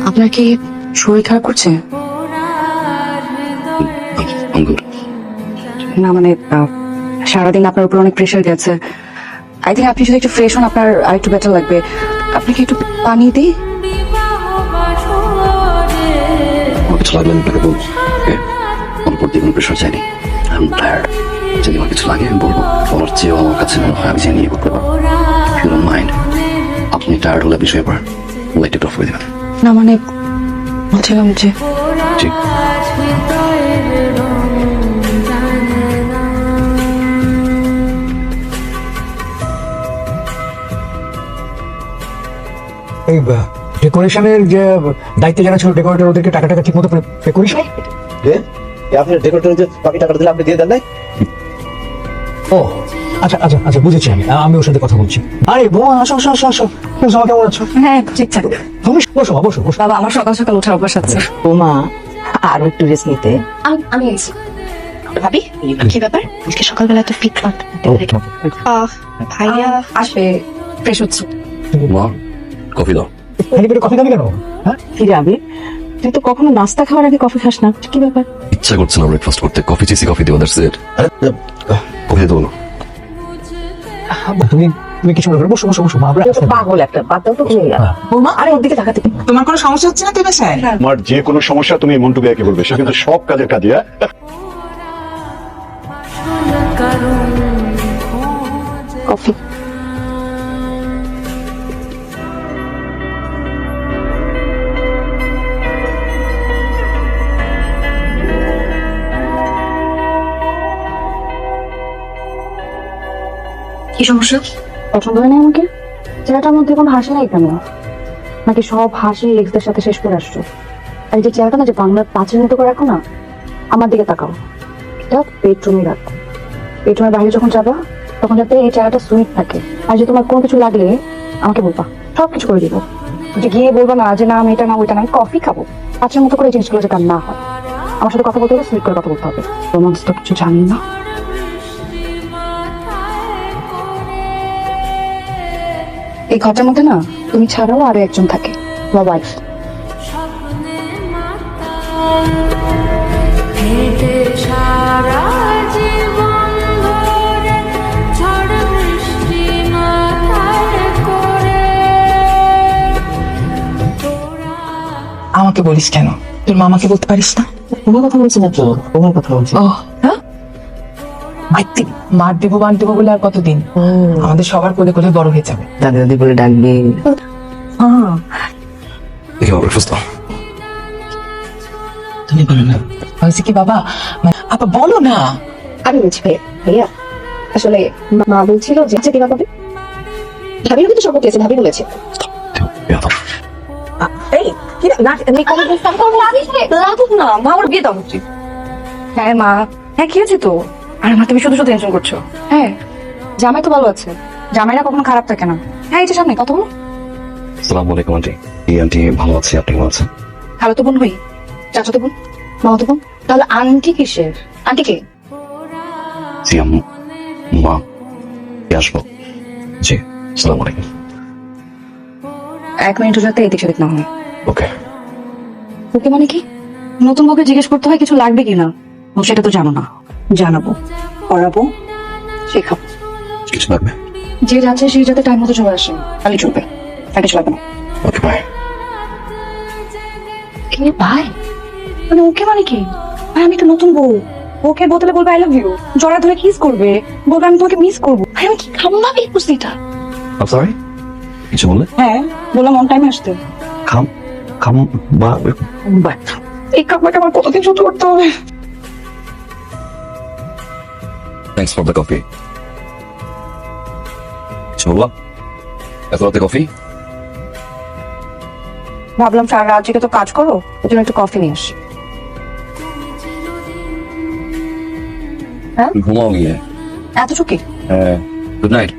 আপনার কি শরীর খারাপ করছে? না মানে সারাদিন আপনার উপর অনেক প্রেশার গেছে। আই থিঙ্ক আপনি যদি একটু ফ্রেশ হন আপনার আর একটু বেটার লাগবে। আপনাকে একটু পানি দিই? কিছু লাগলে আমি আপনাকে বলবো। আমার উপর দিয়ে কোনো প্রেশার যায়নি। I am tired. যদি আমার কিছু লাগে আমি বলবো। আমার চেয়েও আমার কাছে মনে হয় আমি জানিয়ে করতে পারবো। You don't mind. আপনি টায়ার্ড হলে আপনি শুয়ে পড়েন। লাইটটা অফ করে দেবেন। না মানে বলছিলাম যে জি। এই ডেকোরেশনের যে দায়িত্বে যারা ছিল ডেকোরেটর ওদেরকে টাকা ঠিক মতো পে করিস নাই? আপনি ডেকোরেটরের যে বাকি টাকাটা দিলে আপনি দিয়ে দেন নাই? ও আচ্ছা আচ্ছা আচ্ছা বুঝেছি আমি ওর সাথে কথা বলছি। আরে বোমা আসো আসো আসো আসো। তোমার কেমন আছো? হ্যাঁ ঠিকঠাক। তুমি বসো বসো বসো। বাবা আমার সকাল সকাল ওঠার অভ্যাস আছে। বোমা আরো একটু রেস্ট নিতে। আমি এসেছি। ভাবি কি ব্যাপার? আজকে সকালবেলা তো ফিট ভাইয়া আসবে, ফ্রেশ হচ্ছে। মা কফি দাও। কফি খাবি কেন? হ্যাঁ ফিরে আবি, তুই তো কখনো নাস্তা খাওয়ার আগে কফি খাস না, কি ব্যাপার? ইচ্ছা করছে না ব্রেকফাস্ট করতে। কফি চেয়েছি, কফি দিও। That's it. কফি দেবো না। তুমি তুমি কিছু মনে করো, বসো বসো বসো। আমরা পাগল একটা, বাদ দাও তো। বোমা আরে ওর দিকে তাকাতে। তোমার কোনো সমস্যা হচ্ছে না তো বাসায়? তোমার যে কোনো সমস্যা তুমি মন্টু ভাইয়াকে বলবে, সে কিন্তু সব কাজের কাজিয়া। কফি। কি সমস্যা? পছন্দ হয় না আমাকে? চেহারাটার মধ্যে কোনো হাসি নাই কেন? নাকি সব হাসি এক্সদের সাথে শেষ করে আসছো? আর এই যে চেহারাটা না, যে বাংলার পাঁচের মতো করে রাখো না, আমার দিকে তাকাও। এটা বেডরুমে রাখো। বেডরুমের বাইরে যখন যাবা তখন যাতে এই চেহারাটা সুইট থাকে। আর যে তোমার কোনো কিছু লাগলে আমাকে বলবা, সব কিছু করে দিব। যে গিয়ে বলবা না যে না আমি এটা না ওইটা না, আমি কফি খাবো। পাঁচের মতো করে এই জিনিসগুলো যাতে না হয়। আমার সাথে কথা বলতে হলে সুইট করে কথা বলতে হবে। রোমান্স তো কিছু জানি না। এই ঘরটার মধ্যে না তুমি ছাড়াও আরো একজন থাকে, তোমার ওয়াইফ। আমাকে বলিস কেন? তোর মামাকে বলতে পারিস না? তোমার কথা বলছি না তো, তোমার কথা বলছি। ও হ্যাঁ, মার দেবো বান দেবো বলে আর কতদিন? আমাদের সবার কোলে কোলে বড় হয়ে যাবে। দাদি দাদি বলে ডাকবি। দেখি আমার ব্রেকফাস্ট দাও। তুমি বলো না। হয়েছে কি বাবা? আপা বলো না। আমি বলছি ভাইয়া, আসলে মা বলছিল যে আচ্ছা দিবা কবে? ভাবিও কিন্তু শপথ দিয়েছে, ভাবি বলেছে। এই কি না আমি কবে বলতাম তো লাগুক না, মা আমার বিয়ে দেওয়া উচিত। হ্যাঁ মা, হ্যাঁ কি আছে তো? আর মা তুমি শুধু শুধু টেনশন করছো। হ্যাঁ জামাই তো ভালো আছে, জামাইরা কখনো খারাপ থাকে না। হ্যাঁ এই যে সামনে কত বলো। আসসালামু আলাইকুম আন্টি। এই আন্টি ভালো আছে, আপনি কেমন আছেন? খালো তো বোন হই, চাচা তো বোন, মামা তো বোন। তাহলে আন্টি কিসের? আন্টি কে? জি আম্মু, মা, আসবো। জি আসসালামু আলাইকুম। 1 মিনিট যাতে এদিক সেদিক না হয়। ওকে। ওকে মানে কি? নতুন বউকে জিজ্ঞেস করতে হয় কিছু লাগবে কিনা, সেটা তো জানো না। জানাবো, পড়াবো, শেখাবো। কিছু লাগবে? যে যাচ্ছে সেই যাতে টাইম মতো চলে আসে, তাহলে চলবে, আর কিছু লাগবে না। Okay bye. কে ভাই? মানে ওকে মানে কি? ভাই আমি তো নতুন বউ, ওকে বোতলে বলবে আই লাভ ইউ, জড়া ধরে কিস করবে, বলবে আমি তোমাকে মিস করবো। ভাই আমি কি খাবো না এই পুস্তিটা? আই সরি, কিছু বললে? হ্যাঁ বললাম অন টাইমে আসতে। খাম খাম বা এই কাপড়টা আমার কতদিন সহ্য করতে হবে? Thanks for the coffee. চলো এত রাতে কফি? ভাবলাম সারা রাত জেগে তো কাজ করো, ওই জন্য একটু কফি নিয়ে আসি। ঘুমাও গিয়ে। এত চুকি? Good night.